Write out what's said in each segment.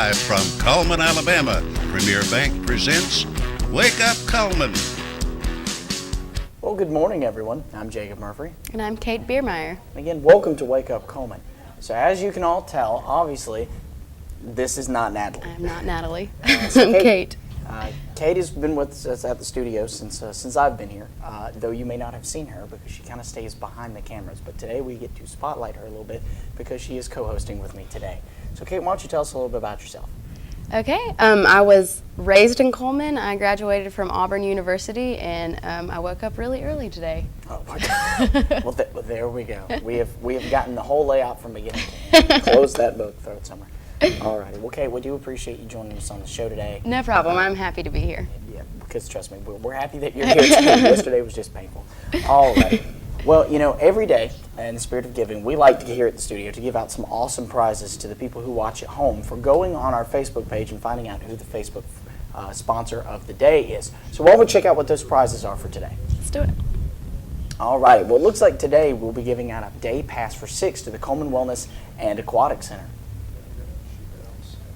Live from Cullman, Alabama, Premier Bank presents Wake Up Cullman. Well, good morning, everyone. I'm Jacob Murphy. And I'm Kate Biermeyer. Again, welcome to Wake Up Cullman. So as you can all tell, obviously, this is not Natalie. I'm not Natalie. So I'm Kate. Kate has been with us at the studio since I've been here, though you may not have seen her because she kind of stays behind the cameras. But today we get to spotlight her a little bit because she is co-hosting with me today. So Kate, why don't you tell us a little bit about yourself? Okay. I was raised in Cullman. I graduated from Auburn University, and I woke up really early today. Oh, my God. Well, there we go. We have gotten the whole layout from beginning to end. Close that book, throw it somewhere. All righty. Well, Kate, we do appreciate you joining us on the show today. No problem. I'm happy to be here. Yeah, because trust me, we're happy that you're here today. Yesterday was just painful. All right. Well, you know, every day, in the spirit of giving, we like to here at the studio to give out some awesome prizes to the people who watch at home for going on our Facebook page and finding out who the Facebook sponsor of the day is. So why don't we check out what those prizes are for today? Let's do it. All right. Well, it looks like today we'll be giving out a day pass for 6 to the Cullman Wellness and Aquatic Center,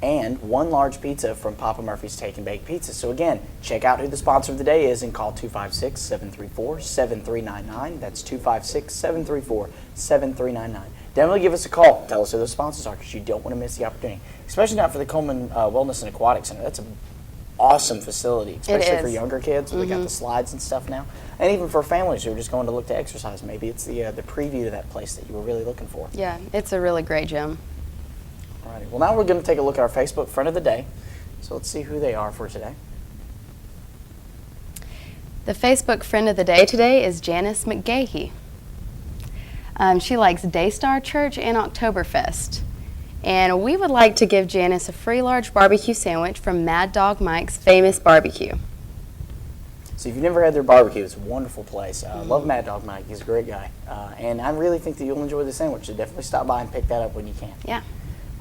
and 1 large pizza from Papa Murphy's Take and Bake Pizza. So again, check out who the sponsor of the day is and call 256-734-7399. That's 256-734-7399. Definitely give us a call. Tell us who those sponsors are because you don't want to miss the opportunity, especially not for the Cullman Wellness and Aquatic Center. That's an awesome facility, especially for younger kids. We got the slides and stuff now, and even for families who are just going to look to exercise. Maybe it's the preview to that place that you were really looking for. Yeah, it's a really great gym. Alrighty. Well, now we're going to take a look at our Facebook friend of the day. So let's see who they are for today. The Facebook friend of the day today is Janice McGahey. She likes Daystar Church and Oktoberfest. And we would like to give Janice a free large barbecue sandwich from Mad Dog Mike's Famous Barbecue. So if you've never had their barbecue, it's a wonderful place. I love Mad Dog Mike. He's a great guy. And I really think that you'll enjoy the sandwich. So definitely stop by and pick that up when you can. Yeah.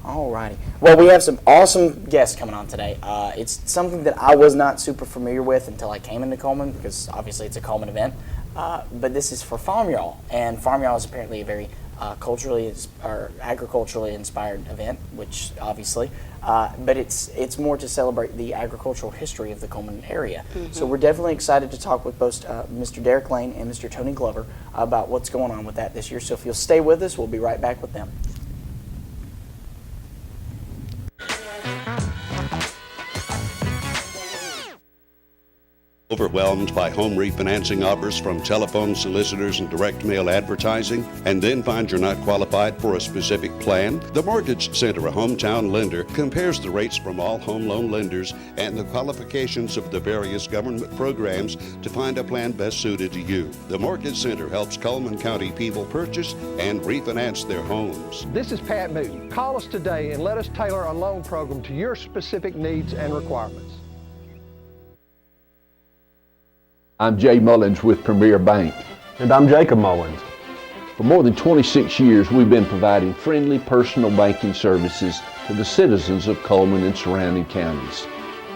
Alrighty. Well, we have some awesome guests coming on today. It's something that I was not super familiar with until I came into Cullman because obviously it's a Cullman event. But this is for Farm Y'all, and Farm Y'all is apparently a very agriculturally inspired event, which obviously, but it's more to celebrate the agricultural history of the Cullman area. So we're definitely excited to talk with both Mr. Derek Lane and Mr. Tony Glover about what's going on with that this year. So if you'll stay with us, we'll be right back with them. Overwhelmed by home refinancing offers from telephone solicitors and direct mail advertising, and then find you're not qualified for a specific plan? The Mortgage Center, a hometown lender, compares the rates from all home loan lenders and the qualifications of the various government programs to find a plan best suited to you. The Mortgage Center helps Cullman County people purchase and refinance their homes. This is Pat Newton. Call us today and let us tailor a loan program to your specific needs and requirements. I'm Jay Mullins with Premier Bank. And I'm Jacob Mullins. For more than 26 years, we've been providing friendly personal banking services to the citizens of Cullman and surrounding counties.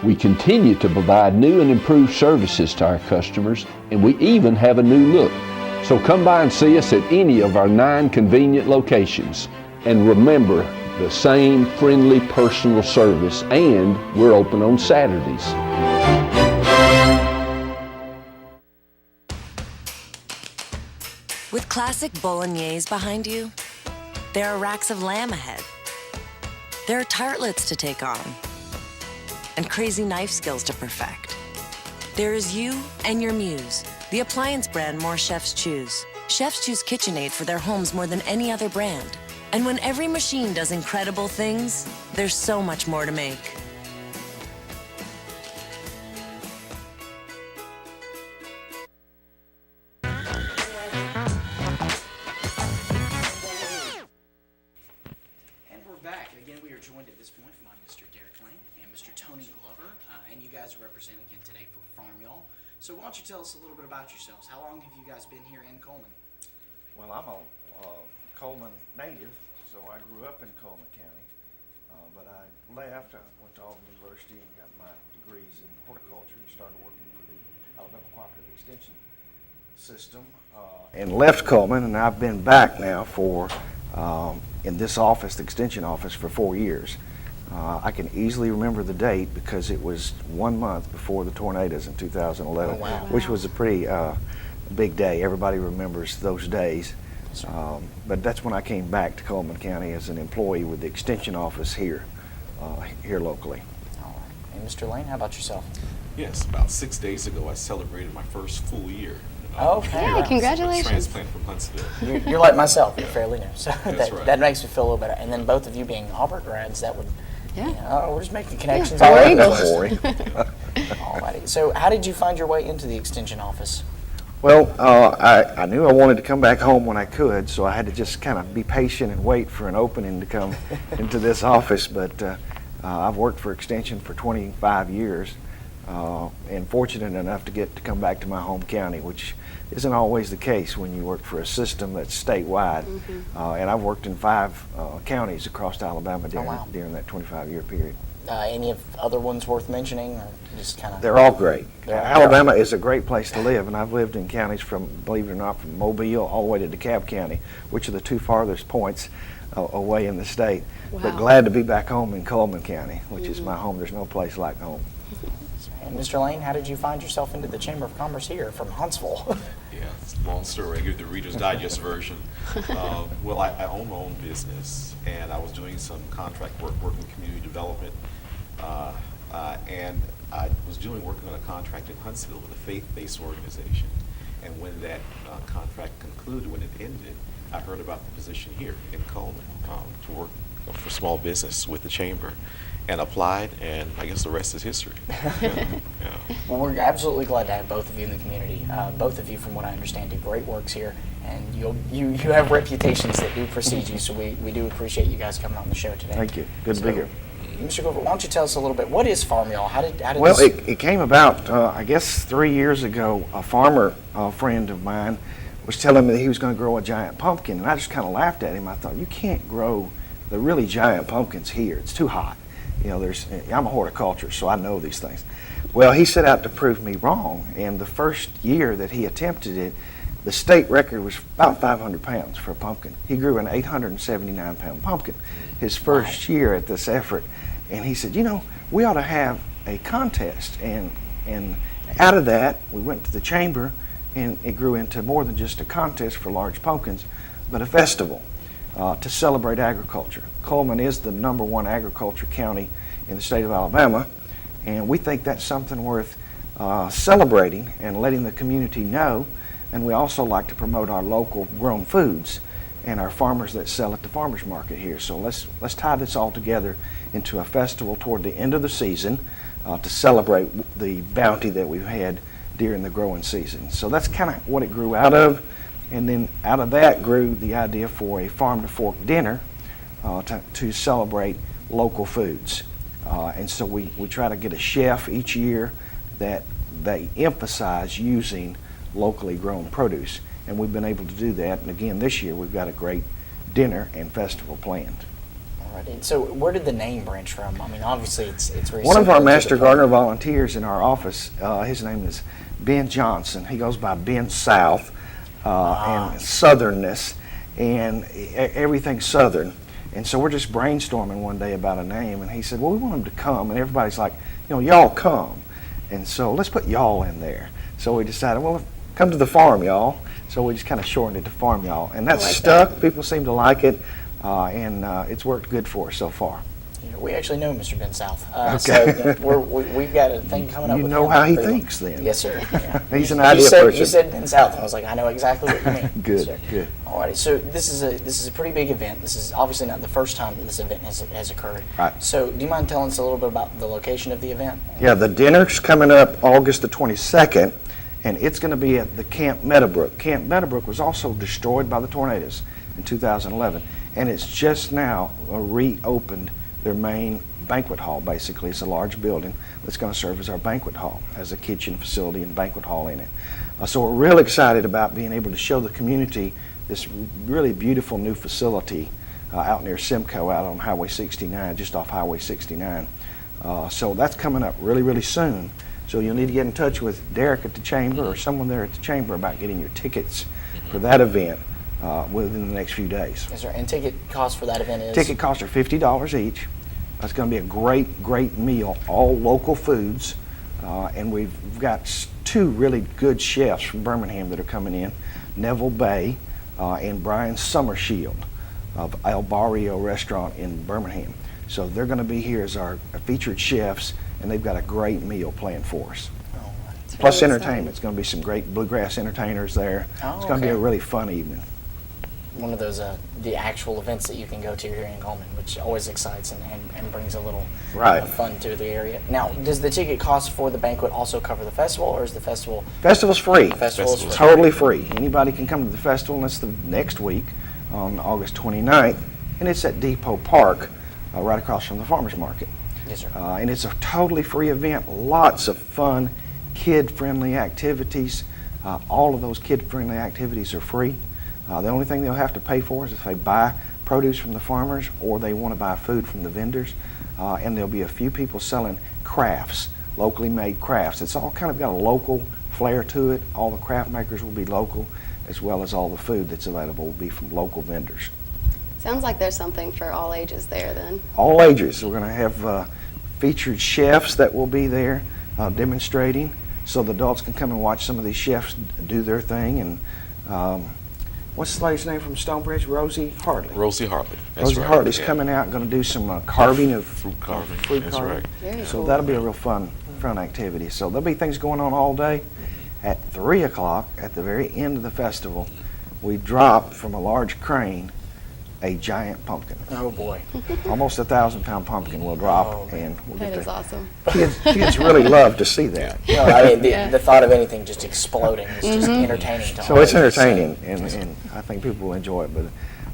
We continue to provide new and improved services to our customers, and we even have a new look. So come by and see us at any of our 9 convenient locations. And remember, the same friendly personal service, and we're open on Saturdays. With classic bolognese behind you, there are racks of lamb ahead. There are tartlets to take on, and crazy knife skills to perfect. There is you and your muse, the appliance brand more chefs choose. Chefs choose KitchenAid for their homes more than any other brand. And when every machine does incredible things, there's so much more to make. Joined at this point by Mr. Derek Lane and Mr. Tony Glover, and you guys are representing again today for Farm Y'all. So why don't you tell us a little bit about yourselves? How long have you guys been here in Cullman? Well, I'm a Cullman native, so I grew up in Cullman County, but I left. I went to Auburn University and got my degrees in horticulture and started working for the Alabama Cooperative Extension System, and left Cullman, and I've been back now for in this office, the extension office, for 4 years. I can easily remember the date because it was 1 month before the tornadoes in 2011, Oh, wow. which was a pretty big day. Everybody remembers those days. But that's when I came back to Cullman County as an employee with the Extension Office here locally. All right. And Mr. Lane, how about yourself? Yes, about 6 days ago, I celebrated my first full year. Okay. Yeah, here. congratulations. A transplant from Huntsville. You're like myself. You're fairly new, so That's right. that makes me feel a little better. And then both of you being Auburn grads, that would, Yeah. we're just making connections. War already. Eagles. Alrighty. So how did you find your way into the Extension office? Well, I knew I wanted to come back home when I could, so I had to just kind of be patient and wait for an opening to come into this office. But I've worked for Extension for 25 years, and fortunate enough to get to come back to my home county, which isn't always the case when you work for a system that's statewide. And I've worked in 5 counties across Alabama during that 25-year period. Any of other ones worth mentioning, or just kind of? They're all great. They're all Alabama is a great place to live, and I've lived in counties from, believe it or not, from Mobile all the way to DeKalb County, which are the 2 farthest points away in the state. But Wow. glad to be back home in Cullman County, which is my home. There's no place like home. And Mr. Lane, how did you find yourself into the Chamber of Commerce here from Huntsville? Yeah, it's a long story. I give the Reader's Digest version. Well, I own my own business, and I was doing some contract work, working with community development, and I was working on a contract in Huntsville with a faith-based organization. And when that contract concluded, when it ended, I heard about the position here in Cullman to work for small business with the chamber, and applied, and I guess the rest is history. Yeah. Well, we're absolutely glad to have both of you in the community. Both of you, from what I understand, do great works here, and you have reputations that do precede you, so we do appreciate you guys coming on the show today. Thank you. Good to be here. Mr. Glover, why don't you tell us a little bit, what is Farm Y'all? How did Well, this... it came about, I guess, 3 years ago. A farmer friend of mine was telling me that he was going to grow a giant pumpkin, and I just kind of laughed at him. I thought, you can't grow the really giant pumpkins here. It's too hot. You know, I'm a horticulturist, so I know these things. Well, he set out to prove me wrong, and the first year that he attempted it, the state record was about 500 pounds for a pumpkin. He grew an 879-pound pumpkin his first year at this effort, and he said, you know, we ought to have a contest, and out of that, we went to the chamber, and it grew into more than just a contest for large pumpkins, but a festival to celebrate agriculture. Cullman is the #1 agriculture county in the state of Alabama, and we think that's something worth celebrating and letting the community know. And we also like to promote our local grown foods and our farmers that sell at the farmers market here. So let's tie this all together into a festival toward the end of the season to celebrate the bounty that we've had during the growing season. So that's kind of what it grew out of. And then out of that grew the idea for a farm to fork dinner to celebrate local foods. And so we try to get a chef each year that they emphasize using locally grown produce. And we've been able to do that. And again, this year we've got a great dinner and festival planned. All right. So where did the name branch from? I mean, obviously it's very One of our similar to Master the- Gardener volunteers in our office, his name is Ben Johnson. He goes by Ben South and Southernness and everything Southern. And so we're just brainstorming one day about a name, and he said, well, we want him to come. And everybody's like, you know, y'all come. And so let's put y'all in there. So we decided, well, come to the farm, y'all. So we just kind of shortened it to Farm Y'all. And that's stuck. People seem to like it, and it's worked good for us so far. Yeah, we actually know Mr. Ben South. Okay. So we've got a thing coming up You with know him. how he Pretty long. thinks then. Yes, sir. Yeah. He's an You idea said- person. You said Ben South, and I was like, I know exactly what you mean. Good, Yes, sir. good. Alrighty, so this is a pretty big event. This is obviously not the first time that this event has occurred. Right. So do you mind telling us a little bit about the location of the event? Yeah, the dinner's coming up August the 22nd, and it's going to be at the Camp Meadowbrook. Camp Meadowbrook was also destroyed by the tornadoes in 2011, and it's just now reopened their main banquet hall, basically. It's a large building that's going to serve as our banquet hall, has a kitchen facility and banquet hall in it. So we're real excited about being able to show the community this really beautiful new facility out near Simcoe, out on Highway 69, just off Highway 69. So that's coming up really, really soon. So you'll need to get in touch with Derek at the Chamber or someone there at the Chamber about getting your tickets for that event within the next few days. Yes, sir. And ticket cost for that event is? Ticket costs are $50 each. It's going to be a great meal, all local foods. And we've got two really good chefs from Birmingham that are coming in, Neville Bay and Brian Summershield of El Barrio Restaurant in Birmingham. So they're going to be here as our featured chefs, and they've got a great meal planned for us. Plus entertainment. It's going to be some great bluegrass entertainers there. It's going to be a really fun evening. One of those, the actual events that you can go to here in Cullman, which always excites and brings a little fun to the area. Now, does the ticket cost for the banquet also cover the festival, or is the festival? Festival's free. Festival's free. Totally free. Anybody can come to the festival, and it's the next week on August 29th, and it's at Depot Park, right across from the farmers market. Yes, sir. And it's a totally free event. Lots of fun, kid-friendly activities. All of those kid-friendly activities are free. The only thing they'll have to pay for is if they buy produce from the farmers or they want to buy food from the vendors. And there'll be a few people selling crafts, locally made crafts. It's all kind of got a local flair to it. All the craft makers will be local, as well as all the food that's available will be from local vendors. Sounds like there's something for all ages there then. All ages. We're going to have featured chefs that will be there demonstrating, so the adults can come and watch some of these chefs do their thing. And what's the lady's name from Stonebridge? Rosie Hartley. Rosie Hartley. That's Rosie right. Hartley's coming out and going to do some carving of fruit carving. That's carving. right. Very So cool. that'll be a real fun activity. So there'll be things going on all day. At 3 o'clock, at the very end of the festival, we drop from a large crane a giant pumpkin. Oh boy. Almost 1,000-pound pumpkin will drop, and we'll That get is awesome. Kids really love to see that. No, I mean, the thought of anything just exploding is just entertaining to all So it's ages. entertaining, and I think people will enjoy it. But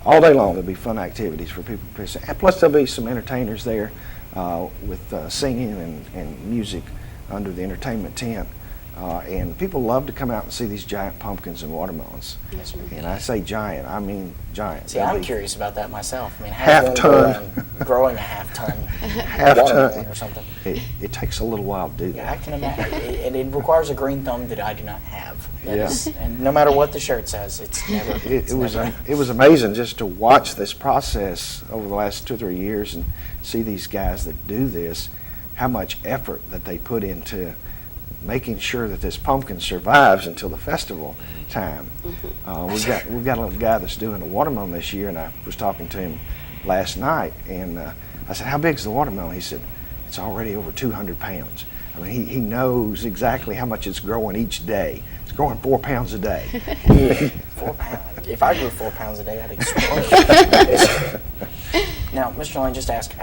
all day long, there'll be fun activities for people to participate. And plus, there'll be some entertainers there with singing and music under the entertainment tent. And people love to come out and see these giant pumpkins and watermelons. Yes, sir. And I say giant, I mean giant. See, They'll I'm be curious about that myself. I mean, half how ton. growing a half-ton Half watermelon ton. or something. It takes a little while to do Yeah, I that. can imagine. It requires a green thumb that I do not have. That Yeah. is- and no matter what the shirt says, it's never. It was amazing just to watch this process over the last 2 or 3 years and see these guys that do this, how much effort that they put into making sure that this pumpkin survives until the festival time. We've got a little guy that's doing a watermelon this year, and I was talking to him last night, and I said, "How big's the watermelon?" He said, "It's already over 200 pounds." I mean, he knows exactly how much it's growing each day. It's growing 4 pounds a day. 4 pounds. If I grew 4 pounds a day, I'd explode. Now, Mr. Lane, just ask,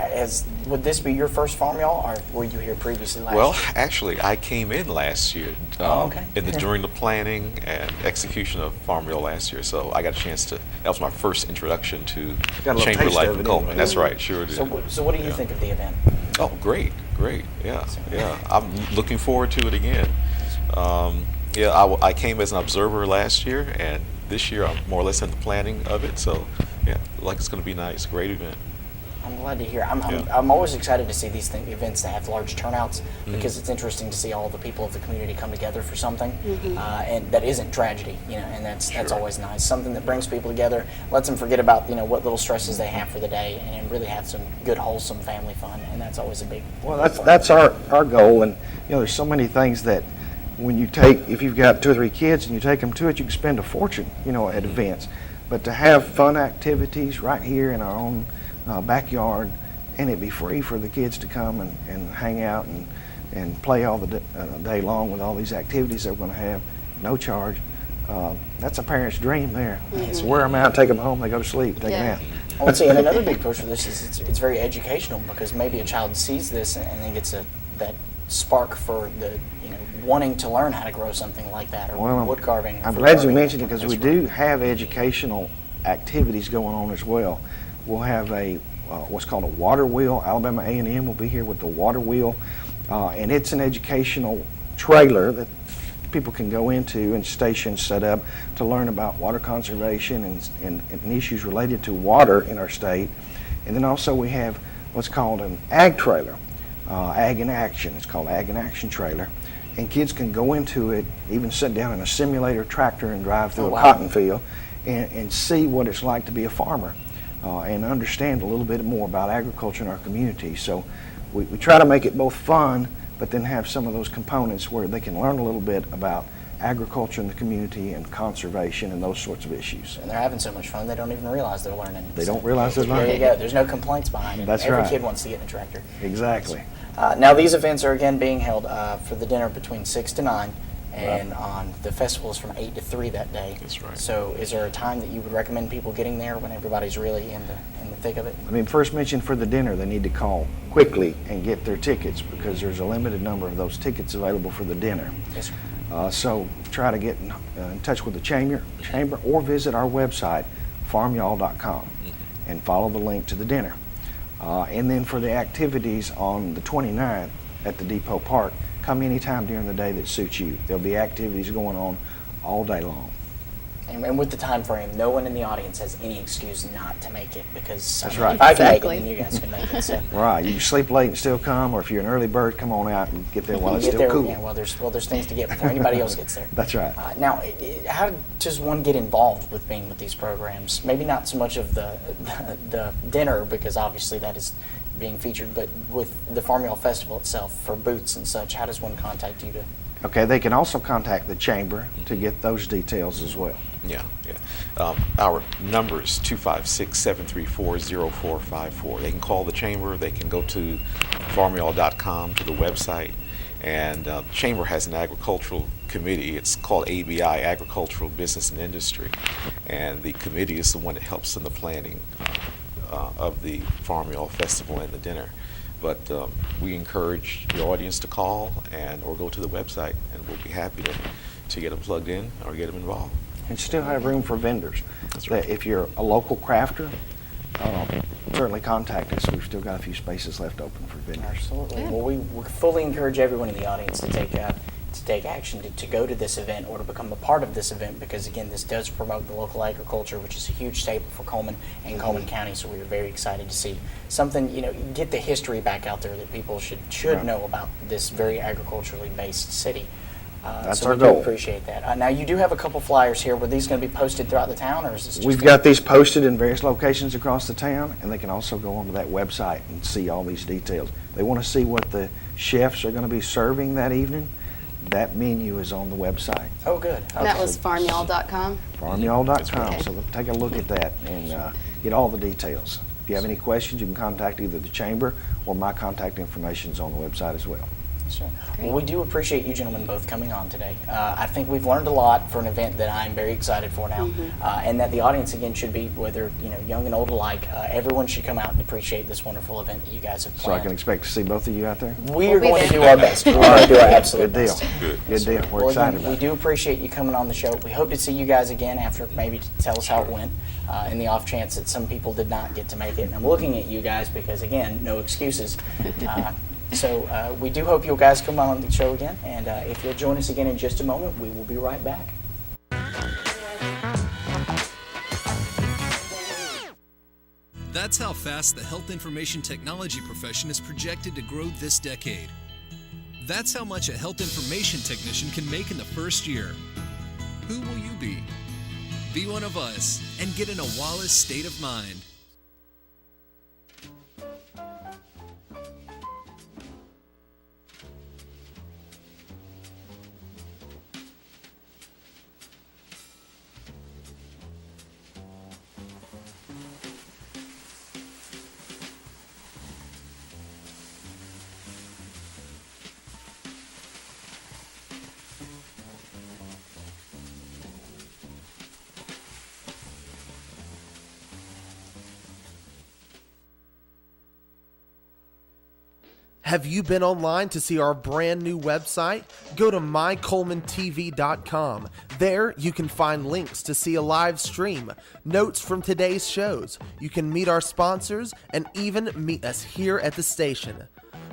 would this be your first farm, y'all, or were you here previously last Well, year? actually, I came in last year Okay. during the planning and execution of Farm Bill last year, so I got a chance to. That was my first introduction to Got a little Chamber taste life of in it Cullman. anyway. That's right, sure did. So what do you Yeah. think of the event? Oh, great, yeah. I'm looking forward to it again. I came as an observer last year, and this year I'm more or less in the planning of it. So, yeah, like it's going to be nice, great event. I'm glad to hear. I'm Yeah. always excited to see these events that have large turnouts because it's interesting to see all the people of the community come together for something, and that isn't tragedy, and that's always nice. Something that brings people together, lets them forget about what little stresses they have for the day, and really have some good, wholesome family fun, and that's always a big. Well, that's our goal, and there's so many things that when you if you've got 2 or 3 kids and you take them to it, you can spend a fortune, at events. But to have fun activities right here in our own backyard, and it be free for the kids to come and hang out and play all the day long with all these activities that we're going to have, no charge. That's a parent's dream there. Wear them out, take them home, they go to sleep, take a nap. Well, see, and another big push for this is it's very educational because maybe a child sees this and then gets that spark for the wanting to learn how to grow something like that or wood carving. I'm glad you mentioned it because we do have educational activities going on as well. We'll have what's called a water wheel. Alabama A&M will be here with the water wheel, and it's an educational trailer that people can go into and stations set up to learn about water conservation and issues related to water in our state. And then also we have what's called an ag trailer, Ag in Action. It's called Ag in Action trailer. And kids can go into it, even sit down in a simulator tractor and drive through a cotton field and see what it's like to be a farmer. and understand a little bit more about agriculture in our community. So we try to make it both fun, but then have some of those components where they can learn a little bit about agriculture in the community and conservation and those sorts of issues. And they're having so much fun they don't even realize they're learning. They don't realize they're learning. There you go. There's no complaints behind it. That's Every right. kid wants to get in a tractor. Exactly. Now these events are again being held for the dinner between 6 to 9, and on the festival is from 8 to 3 that day. That's right. So is there a time that you would recommend people getting there when everybody's really in the thick of it? I mean, first mention for the dinner, they need to call quickly and get their tickets because there's a limited number of those tickets available for the dinner. Yes, sir. So try to get in touch with the chamber or visit our website, farmyall.com, and follow the link to the dinner. And then for the activities on the 29th at the Depot Park, come anytime during the day that suits you. There'll be activities going on all day long. And with the time frame, no one in the audience has any excuse not to make it because That's I mean, right. if I can Exactly. make it, then you guys can make it. So. Right, you can sleep late and still come, or if you're an early bird, come on out and get there while it's Get still there, cool. yeah, well, there's things to get before anybody else gets there. That's right. Now, how does one get involved with being with these programs? Maybe not so much of the dinner, because obviously that is being featured, but with the Farm Yall Festival itself for booths and such, how does one contact you to? Okay, they can also contact the chamber to get those details as well. Yeah. Our number is 256-734-0454. They can call the chamber. They can go to farmyall.com, to the website. And the chamber has an agricultural committee. It's called ABI, Agricultural Business and Industry. And the committee is the one that helps in the planning of the Farm Yall Festival and the dinner. But we encourage the audience to call or go to the website, and we'll be happy to get them plugged in or get them involved. And still have room for vendors. That's right. If you're a local crafter, certainly contact us. We've still got a few spaces left open for vendors. Absolutely. Well, we fully encourage everyone in the audience to take action, to go to this event or to become a part of this event, because again, this does promote the local agriculture, which is a huge staple for Cullman and Cullman County. So we are very excited to see something, get the history back out there that people should Right. know about this very agriculturally based city. That's so our we goal. do appreciate that. Now you do have a couple flyers here. Were these going to be posted throughout the town, or is this just We've got these posted in various locations across the town, and they can also go onto that website and see all these details. They want to see what the chefs are going to be serving that evening. That menu is on the website, Oh, good. And that Okay. was farmyall.com. farmyall.com. Okay. So take a look at that and get all the details. If you have any questions, you can contact either the chamber or my contact information is on the website as well. Sure. Well, we do appreciate you gentlemen both coming on today. I think we've learned a lot for an event that I'm very excited for now, and that the audience again should be, whether young and old alike, everyone should come out and appreciate this wonderful event that you guys have So I planned. can expect to see both of you out there? We We'll are be going to there. do our best. We're going to do our absolute Good deal. best. Good deal. We're Well, excited again, about we it. do appreciate you coming on the show. We hope to see you guys again after, maybe to tell us how it went, in the off chance that some people did not get to make it. And I'm looking at you guys because, again, no excuses. So we do hope you guys come on the show again, and if you'll join us again in just a moment, we will be right back. That's how fast the health information technology profession is projected to grow this decade. That's how much a health information technician can make in the first year. Who will you be? Be one of us and get in a Wallace state of mind. Have you been online to see our brand new website? Go to mycolemantv.com. There you can find links to see a live stream, notes from today's shows. You can meet our sponsors and even meet us here at the station.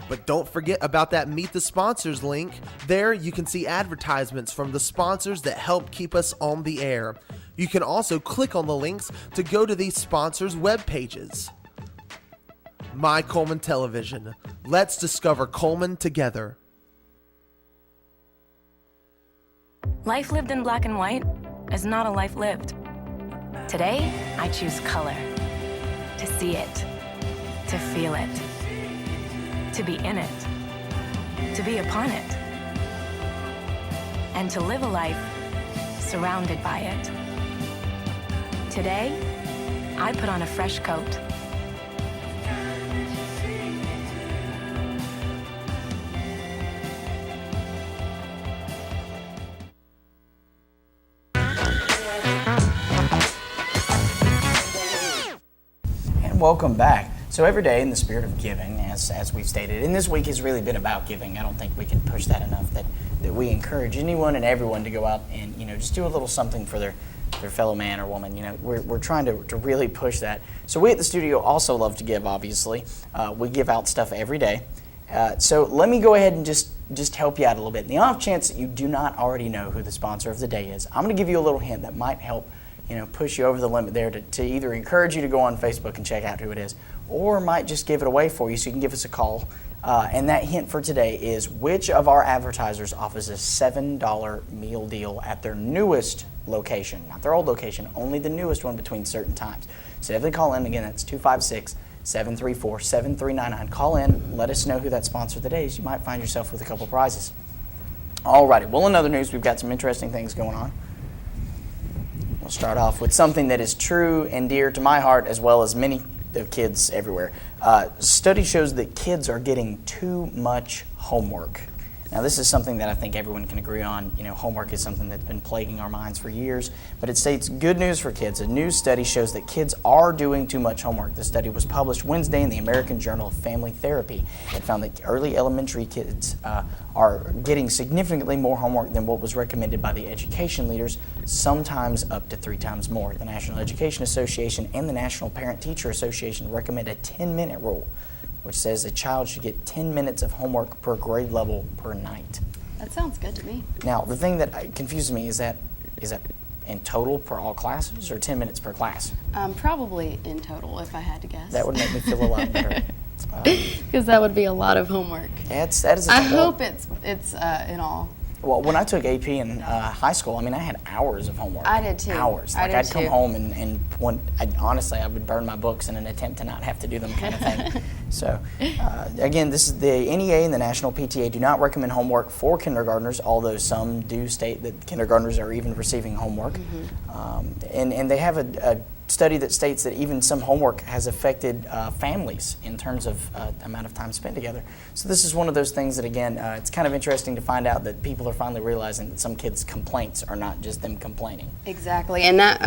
But don't forget about that Meet the Sponsors link. There you can see advertisements from the sponsors that help keep us on the air. You can also click on the links to go to these sponsors' web pages. My Cullman Television. Let's discover Cullman together. Life lived in black and white is not a life lived. Today, I choose color. to see it, to feel it, to be in it, to be upon it, and to live a life surrounded by it. Today, I put on a fresh coat. Welcome back. So every day in the spirit of giving, as we've stated, and this week has really been about giving. I don't think we can push that enough, that we encourage anyone and everyone to go out and, just do a little something for their fellow man or woman. We're trying to really push that. So we at the studio also love to give, obviously. We give out stuff every day. So let me go ahead and just help you out a little bit. In the off chance that you do not already know who the sponsor of the day is, I'm going to give you a little hint that might help push you over the limit there to either encourage you to go on Facebook and check out who it is, or might just give it away for you so you can give us a call. And that hint for today is which of our advertisers offers a $7 meal deal at their newest location, not their old location, only the newest one between certain times. So definitely call in. Again, that's 256-734-7399. Call in, let us know who that sponsor of the day is. You might find yourself with a couple prizes. Alrighty, well, in other news, we've got some interesting things going on. We'll start off with something that is true and dear to my heart as well as many of kids everywhere. Study shows that kids are getting too much homework. Now, this is something that I think everyone can agree on. Homework is something that's been plaguing our minds for years, but it states good news for kids. A new study shows that kids are doing too much homework. The study was published Wednesday in the American Journal of Family Therapy. It found that early elementary kids are getting significantly more homework than what was recommended by the education leaders, sometimes up to 3 times more. The National Education Association and the National Parent-Teacher Association recommend a 10-minute rule, which says a child should get 10 minutes of homework per grade level per night. That sounds good to me. Now, the thing that confuses me is that in total per all classes or 10 minutes per class? Probably in total, if I had to guess. That would make me feel a lot better. Because that would be a lot of homework. That is I hope it's in all. Well, when I took AP in high school, I had hours of homework. I did too. Hours. I'd come home and honestly, I would burn my books in an attempt to not have to do them, kind of thing. So, again, this is the NEA and the National PTA do not recommend homework for kindergartners, although some do state that kindergartners are even receiving homework. Mm-hmm. And they have a study that states that even some homework has affected families in terms of amount of time spent together. So this is one of those things that, again, it's kind of interesting to find out that people are finally realizing that some kids' complaints are not just them complaining. Exactly, and that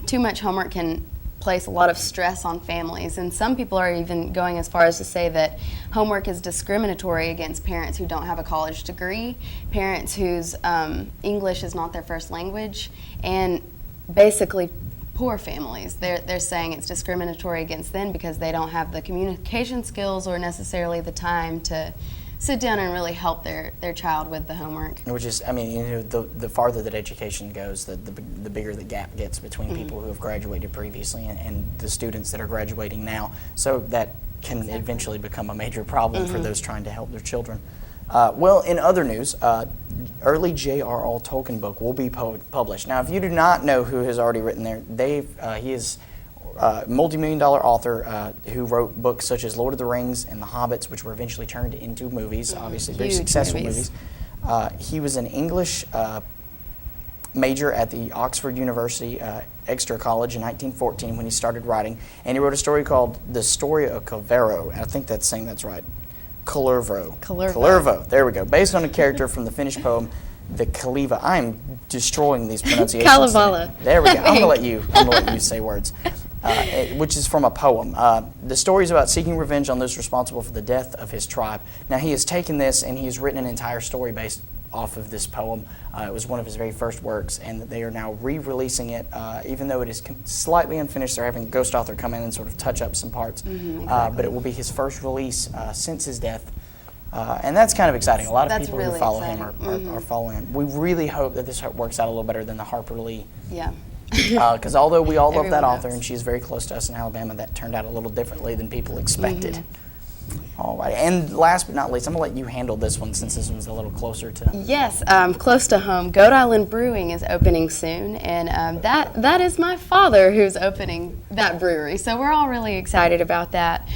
too much homework can place a lot of stress on families, and some people are even going as far as to say that homework is discriminatory against parents who don't have a college degree, parents whose English is not their first language, and basically poor families. They're saying it's discriminatory against them because they don't have the communication skills or necessarily the time to sit down and really help their child with the homework. Which is, the farther that education goes, the bigger the gap gets between mm-hmm. people who have graduated previously and the students that are graduating now. So that can eventually become a major problem mm-hmm. for those trying to help their children. Well, in other news, early J.R.R. Tolkien book will be published. Now, if you do not know who has already written there, he is a multi-million-dollar author who wrote books such as Lord of the Rings and The Hobbits, which were eventually turned into movies, obviously very successful movies. He was an English major at the Oxford University Exeter College in 1914 when he started writing, and he wrote a story called The Story of Culvero. I think that's saying that's right. Kullervo. There we go. Based on a character from the Finnish poem, the Kalevala. I am destroying these pronunciations. Kalevala. There we go. I'm gonna let you say words. Which is from a poem. The story is about seeking revenge on those responsible for the death of his tribe. Now he has taken this and he has written an entire story based off of this poem. It was one of his very first works, and they are now re-releasing it. Even though it is slightly unfinished, they're having a ghost author come in and sort of touch up some parts. Mm-hmm, exactly. But it will be his first release since his death. And that's kind of exciting. A lot of people who follow him are following him. We really hope that this works out a little better than the Harper Lee. Yeah. Because although we all love that author and she's very close to us in Alabama, that turned out a little differently than people expected. Mm-hmm. All right, and last but not least, I'm going to let you handle this one since this one's a little closer to... Yes, close to home. Goat Island Brewing is opening soon, and that is my father who's opening that brewery, so we're all really excited about that.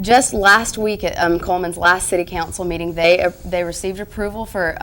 Just last week at Cullman's last city council meeting, they received approval for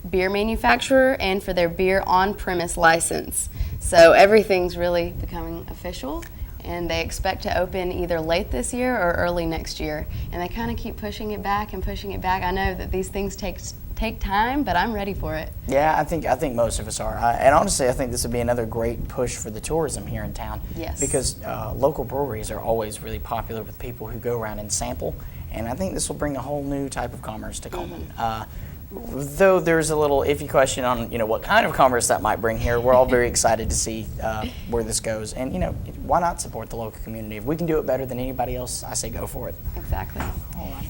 beer manufacturer and for their beer on-premise license. So everything's really becoming official, and they expect to open either late this year or early next year. And they kind of keep pushing it back and pushing it back. I know that these things take time, but I'm ready for it. Yeah, I think most of us are. And honestly, I think this would be another great push for the tourism here in town. Yes. Because local breweries are always really popular with people who go around and sample. And I think this will bring a whole new type of commerce to Cullman. Though there's a little iffy question on what kind of commerce that might bring here, we're all very excited to see where this goes. And why not support the local community? If we can do it better than anybody else, I say go for it. Exactly.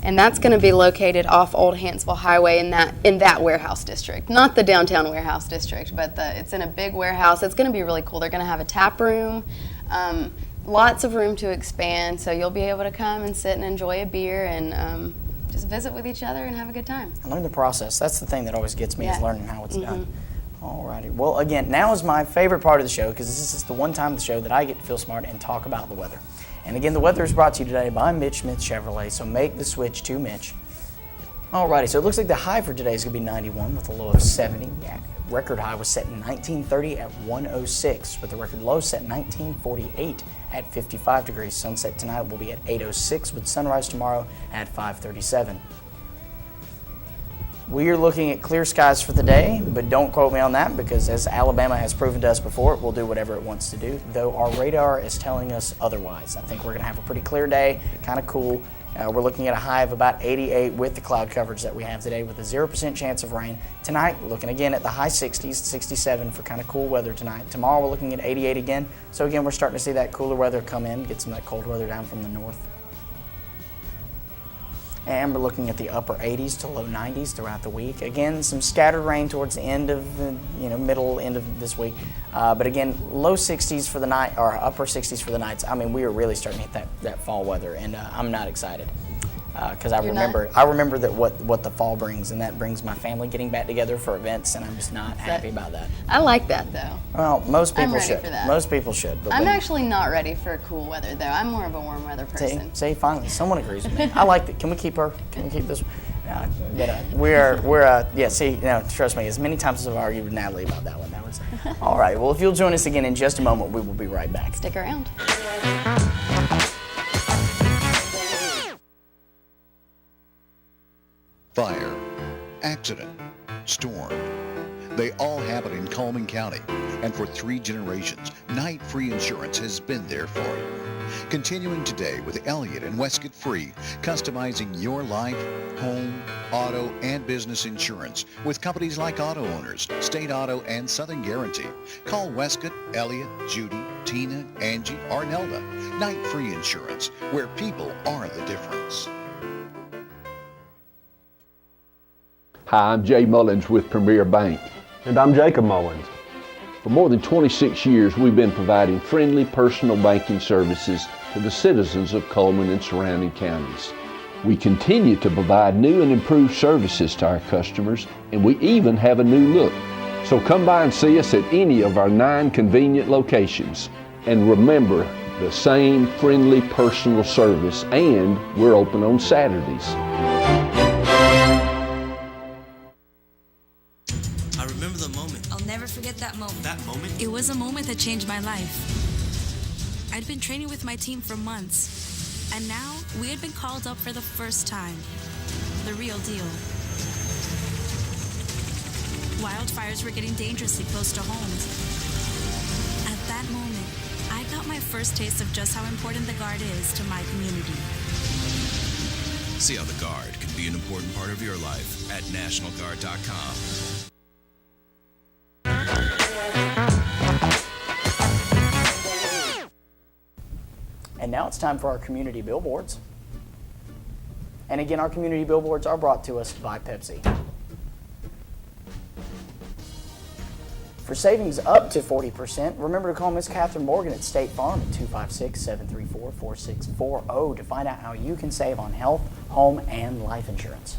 And that's going to be located off Old Hansville Highway in that warehouse district, not the downtown warehouse district, but it's in a big warehouse. It's going to be really cool. They're going to have a tap room. Lots of room to expand, so you'll be able to come and sit and enjoy a beer and just visit with each other and have a good time. Learn the process. That's the thing that always gets me is learning how it's done. Alrighty. Well, again, now is my favorite part of the show because this is the one time of the show that I get to feel smart and talk about the weather. And again, the weather is brought to you today by Mitch Smith Chevrolet, so make the switch to Mitch. Alrighty, so it looks like the high for today is going to be 91 with a low of 70. Yeah, record high was set in 1930 at 106, with the record low set in 1948 at 55 degrees. Sunset tonight will be at 8:06 with sunrise tomorrow at 5:37. We are looking at clear skies for the day, but don't quote me on that because as Alabama has proven to us before, it will do whatever it wants to do, though our radar is telling us otherwise. I think we're going to have a pretty clear day, kind of cool. We're looking at a high of about 88 with the cloud coverage that we have today with a 0% chance of rain. Tonight, looking again at the high 60s, 67 for kind of cool weather tonight. Tomorrow, we're looking at 88 again. So again, we're starting to see that cooler weather come in, get some of that cold weather down from the north. And we're looking at the upper 80s to low 90s throughout the week. Again, some scattered rain towards the end of the middle end of this week. But again, low 60s for the night or upper 60s for the nights. I mean, we are really starting to hit that fall weather, and I'm not excited because I remember that what the fall brings, and that brings my family getting back together for events, and I'm just not happy about that. I like that though. Well, most people I'm ready should. for that. Most people should. But I'm actually not ready for cool weather though. I'm more of a warm weather person. See, finally, someone agrees with me. I like that. Can we keep her? Can we keep this? We're see, trust me, as many times as I've argued with Natalie about that one, that was all right. Well, if you'll join us again in just a moment, we will be right back. Stick around. Fire, accident, storm. They all happen in Cullman County, and for 3 generations, Night Free Insurance has been there for you. Continuing today with Elliott and Westcott Free, customizing your life, home, auto, and business insurance with companies like Auto Owners, State Auto, and Southern Guarantee. Call Westcott, Elliott, Judy, Tina, Angie, or Nelda. Night Free Insurance, where people are the difference. Hi, I'm Jay Mullins with Premier Bank. And I'm Jacob Mullins. For more than 26 years, we've been providing friendly personal banking services to the citizens of Cullman and surrounding counties. We continue to provide new and improved services to our customers, and we even have a new look. So come by and see us at any of our 9 convenient locations. And remember, the same friendly personal service, and we're open on Saturdays. I remember the moment. I'll never forget that moment. That moment? It was a moment that changed my life. I'd been training with my team for months, and now we had been called up for the first time. The real deal. Wildfires were getting dangerously close to homes. At that moment, I got my first taste of just how important the Guard is to my community. See how the Guard can be an important part of your life at NationalGuard.com. And now it's time for our community billboards. And again, our community billboards are brought to us by Pepsi. For savings up to 40%, remember to call Miss Catherine Morgan at State Farm at 256-734-4640 to find out how you can save on health, home, and life insurance.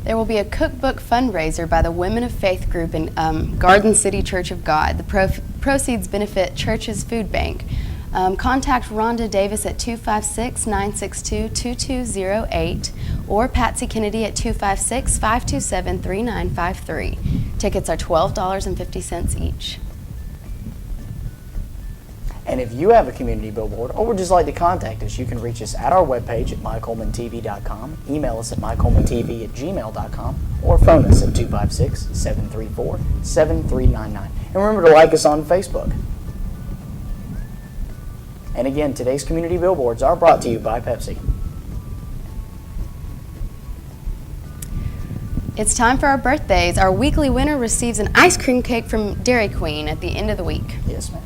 There will be a cookbook fundraiser by the Women of Faith group in Garden City Church of God. The proceeds benefit Church's Food Bank. Contact Rhonda Davis at 256-962-2208 or Patsy Kennedy at 256-527-3953. Tickets are $12.50 each. And if you have a community billboard or would just like to contact us, you can reach us at our webpage at mycolemantv.com, email us at mycolemantv@gmail.com, or phone us at 256-734-7399. And remember to like us on Facebook. And again, today's community billboards are brought to you by Pepsi. It's time for our birthdays. Our weekly winner receives an ice cream cake from Dairy Queen at the end of the week. Yes, ma'am.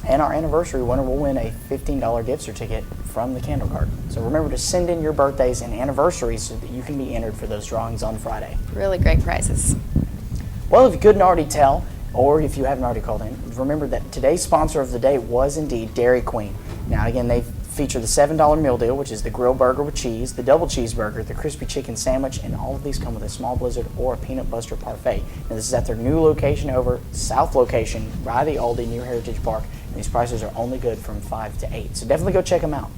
And our anniversary winner will win a $15 gift certificate from the Candle Garden. So remember to send in your birthdays and anniversaries so that you can be entered for those drawings on Friday. Really great prizes. Well, if you couldn't already tell, or if you haven't already called in, remember that today's sponsor of the day was indeed Dairy Queen. Now, again, they feature the $7 meal deal, which is the grilled burger with cheese, the double cheeseburger, the crispy chicken sandwich, and all of these come with a small blizzard or a peanut butter parfait. Now, this is at their new location over South location by the Aldi near Heritage Park. And these prices are only good from 5 to 8, so definitely go check them out.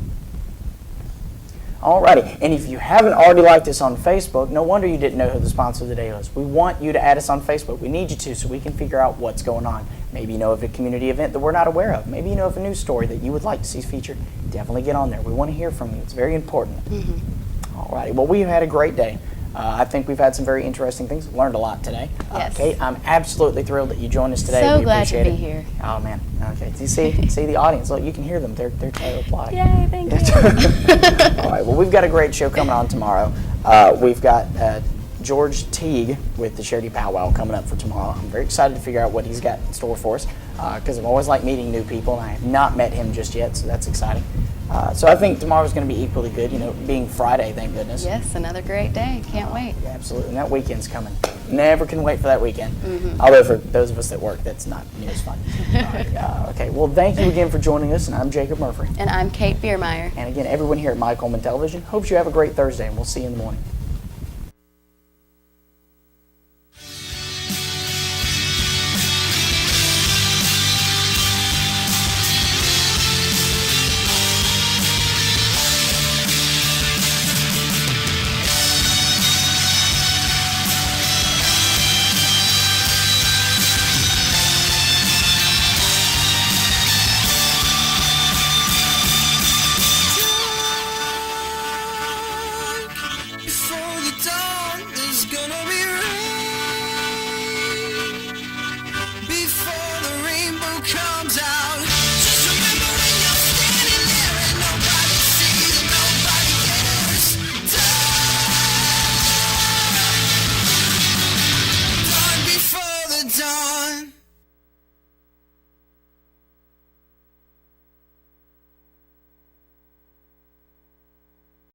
Alrighty, and if you haven't already liked us on Facebook, no wonder you didn't know who the sponsor of the day was. We want you to add us on Facebook. We need you to so we can figure out what's going on. Maybe you know of a community event that we're not aware of. Maybe you know of a news story that you would like to see featured. Definitely get on there. We want to hear from you. It's very important. Alrighty, well, we've had a great day. I think we've had some very interesting things. Learned a lot today. Yes. Kate, I'm absolutely thrilled that you joined us today. So we glad to appreciate be it. here. Oh man. Okay. Do you see the audience? Look, you can hear them. They're trying to apply. Yay, thank you. All right. Well, we've got a great show coming on tomorrow. We've got George Teague with the Charity Powwow coming up for tomorrow. I'm very excited to figure out what he's got in store for us because I've always liked meeting new people, and I have not met him just yet, so that's exciting. So I think tomorrow's going to be equally good, you know, being Friday, thank goodness. Yes, another great day. Can't wait. Yeah, absolutely. And that weekend's coming. Never can wait for that weekend. Although for those of us that work, that's not near as fun. Okay, well, thank you again for joining us, and I'm Jacob Murphy. And I'm Kate Biermeyer. And again, everyone here at My Coleman Television hopes you have a great Thursday, and we'll see you in the morning.